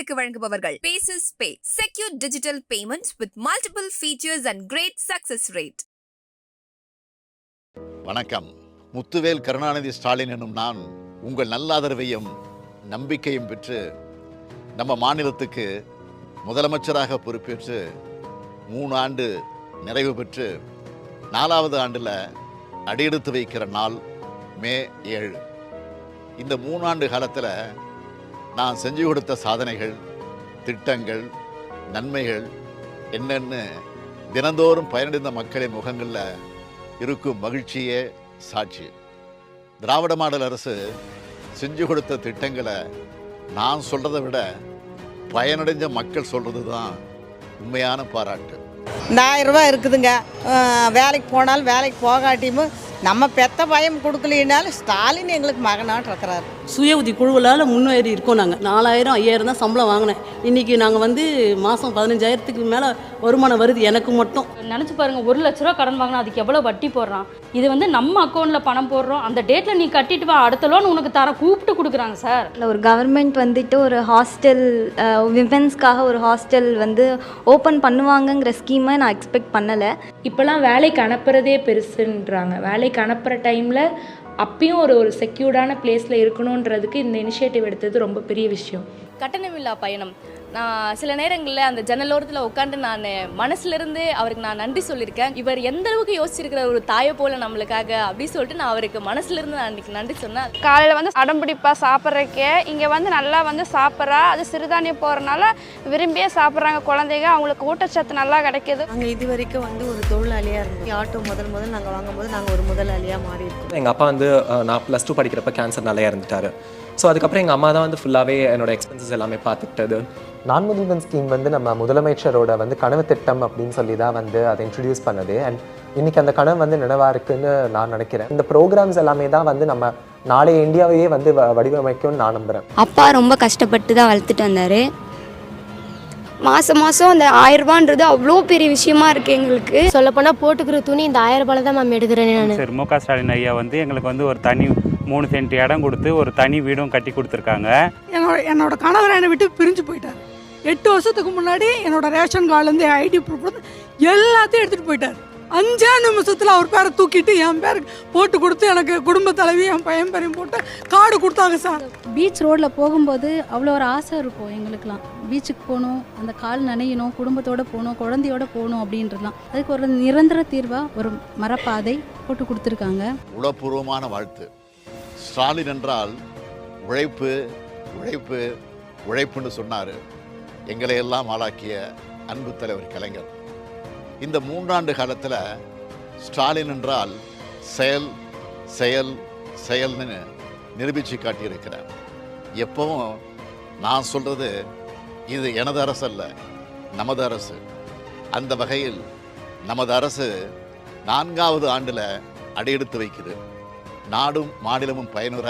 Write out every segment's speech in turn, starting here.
உங்களுக்கு வழங்குபவர்கள் paces pay, secure digital payments with multiple features and great success rate. வணக்கம். முத்துவேல் கருணாநிதி ஸ்டாலின் என்னும் நான் உங்கள் நல்லாதரவையும் நம்பிக்கையும் பெற்று நம்ம மாநிலத்துக்கு முதலமைச்சராக பொறுப்பேற்று 3 ஆண்டு நிறைவு பெற்று 4வது ஆண்டில் அடியெடுத்து வைக்கிற நாள் மே 7. இந்த 3 ஆண்டு காலத்தில் நான் செஞ்சு கொடுத்த சாதனைகள், திட்டங்கள், நன்மைகள் என்னென்னு தினந்தோறும் பயனடைந்த மக்களின் முகங்களில் இருக்கும் மகிழ்ச்சியே சாட்சி. திராவிட மாடல் அரசு செஞ்சு கொடுத்த திட்டங்களை நான் சொல்கிறத விட பயனடைஞ்ச மக்கள் சொல்கிறது தான் உண்மையான பாராட்டு. இந்த 1000 ரூபா இருக்குதுங்க. வேலைக்கு போனாலும் வேலைக்கு போகாட்டியும் நம்ம பெத்த பயம் கொடுக்கலினாலும் ஸ்டாலின் எங்களுக்கு மகனாட்டு இருக்கிறாரு. சுய உதவி குழுவலால் முன்னேறி இருக்கோம். நாங்கள் 4000 5000 தான் சம்பளம் வாங்கினேன். இன்றைக்கி நாங்கள் மாதம் 15,000க்கு மேலே வருமானம் வருது எனக்கு மட்டும். நினச்சி பாருங்கள், 1 லட்ச ரூபா கடன் வாங்கினா அதுக்கு எவ்வளோ வட்டி போடுறான். இது நம்ம அக்கௌண்ட்டில் பணம் போடுறோம், அந்த டேட்டில் நீ கட்டிட்டு வா, அடுத்த லோன் உனக்கு கூப்பிட்டு கொடுக்குறாங்க சார். ஒரு கவர்மெண்ட் ஒரு ஹாஸ்டல், விமென்ஸ்க்காக ஒரு ஹாஸ்டல் ஓப்பன் பண்ணுவாங்கங்கிற ஸ்கீமை நான் எக்ஸ்பெக்ட் பண்ணலை. இப்போலாம் வேலைக்கு அனுப்புறதே பெருசுன்றாங்க. வேலைக்கு அனுப்புகிற டைமில் அப்பயும் ஒரு செக்யூர்டான பிளேஸில் இருக்கணுன்றதுக்கு இந்த இனிஷியேட்டிவ் எடுத்தது ரொம்ப பெரிய விஷயம். கட்டணமில்லா பயணம். நான் சில நேரங்களில் அந்த ஜன்னலோரத்தில் உட்காந்து நான் மனசுலேருந்து அவருக்கு நான் நன்றி சொல்லியிருக்கேன். இவர் எந்த அளவுக்கு யோசிச்சிருக்கிற ஒரு தாயை போல் நம்மளுக்காக அப்படின்னு சொல்லிட்டு நான் அவருக்கு மனசுலேருந்து நான் அன்றைக்கி நன்றி சொன்னேன். காலையில் அடம்பிடிப்பா சாப்பிட்றக்கே இங்கே நல்லா சாப்பிட்றா. அது சிறுதானியம் போகிறனால விரும்பியே சாப்பிட்றாங்க குழந்தைங்க. அவங்களுக்கு ஊட்டச்சத்து நல்லா கிடைக்கிது. நாங்கள் இது வரைக்கும் ஒரு தொழிலாளியாக இருந்தோம். ஆட்டோ முதல் நாங்கள் வாங்கும்போது நாங்கள் ஒரு முதலாளியாக மாறி இருக்கோம். எங்கள் அப்பா நான் +2 படிக்கிறப்ப கேன்சர் நல்லா இறந்துட்டாரு. ஸோ அதுக்கப்புறம் எங்கள் அம்மா தான் ஃபுல்லாகவே என்னோட எக்ஸ்பென்சஸ் எல்லாமே பார்த்துக்கிட்டது. நான் முதல்வன் ஸ்கீம் நம்ம முதலமைச்சரோட கனவு திட்டம் அப்படின்னு சொல்லி தான் அதை இன்ட்ரடியூஸ் பண்ணது. அண்ட் இன்னைக்கு அந்த கனவு நினைவாக இருக்குன்னு நான் நினைக்கிறேன். இந்த ப்ரோக்ராம்ஸ் எல்லாமே தான் நம்ம நாளைய இந்தியாவையே வடிவமைக்கும்னு நான் நம்புகிறேன். அப்பா ரொம்ப கஷ்டப்பட்டு தான் வளர்த்துட்டு வந்தார். மாதம் அந்த 1000 ரூபான்றது அவ்வளோ பெரிய விஷயமா இருக்குது எங்களுக்கு. சொல்லப்போனால் போட்டுக்கிற துணி இந்த 1000 ரூபாய் தான் மேம் எடுக்கிறேன் நான். சரி, மு க ஸ்டாலின் ஐயா எங்களுக்கு ஒரு தனி 3 சென்ட் இடம் கொடுத்து ஒரு தனி வீடும் கட்டி கொடுத்துருக்காங்க. என்னோட கணவர் என்னை விட்டு பிரிஞ்சு போயிட்டார். 8 வருஷத்துக்கு முன்னாடி என்னோட ரேஷன் கார்டுலேருந்து ஐடி ப்ரூஃப் எல்லாத்தையும் எடுத்துகிட்டு போயிட்டார். 5 நிமிஷத்தில் அவர் பேரை தூக்கிட்டு என் பேருக்கு போட்டு கொடுத்து எனக்கு குடும்ப தலைவி என் பையன் பேரையும் போட்டு கார்டு கொடுத்தாங்க சார். பீச் ரோட்டில் போகும்போது அவ்வளோ ஒரு ஆசை இருக்கும் எங்களுக்கெலாம். பீச்சுக்கு போகணும், அந்த கால் நனையணும், குடும்பத்தோடு போகணும், குழந்தையோடு போகணும் அப்படின்றதுலாம். அதுக்கு ஒரு நிரந்தர தீர்வாக ஒரு மரப்பாதை போட்டு கொடுத்துருக்காங்க. உளப்பூர்வமான வாழ்த்து. ஸ்டாலின் என்றால் உழைப்பு உழைப்பு உழைப்புன்னு சொன்னார். எங்களை எல்லாம் ஆளாக்கிய அன்பு தலைவர் கலைஞர். இந்த 3 ஆண்டு காலத்தில் ஸ்டாலின் என்றால் செயல் செயல் செயல்னு நிரூபித்து காட்டியிருக்கிறார். எப்பவும் நான் சொல்கிறது இது எனது அரசு அல்ல, நமது அரசு. அந்த வகையில் நமது அரசு 4வது ஆண்டில் அடியெடுத்து வைக்குது. நாடும் மாநிலமும் பயனுற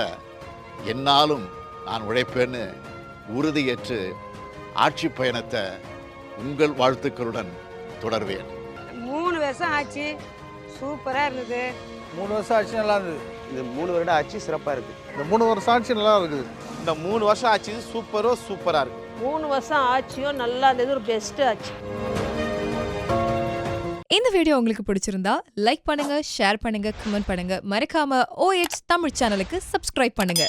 என்னாலும் நான் உழைப்பேன்னு உறுதியேற்று ஆட்சி பயணத்தை உங்கள் வாழ்த்துக்களுடன் தொடர்வேன். 3 வருஷம் ஆச்சு, சூப்பராக இருந்தது. 3 வருஷம் ஆட்சி நல்லா இருந்தது. இந்த 3 வருட ஆட்சி சிறப்பாக இருக்குது. இந்த 3 வருஷம் ஆட்சி நல்லா இருக்குது. இந்த 3 வருஷம் ஆட்சி சூப்பராக இருக்குது. 3 வருஷம் ஆட்சியும் நல்லா இருந்தது, ஒரு பெஸ்ட் ஆச்சு. இந்த வீடியோ உங்களுக்கு பிடிச்சிருந்தா லைக் பண்ணுங்க, ஷேர் பண்ணுங்க, கமெண்ட் பண்ணுங்க. மறக்காம OH தமிழ் சேனலுக்கு சப்ஸ்கிரைப் பண்ணுங்க.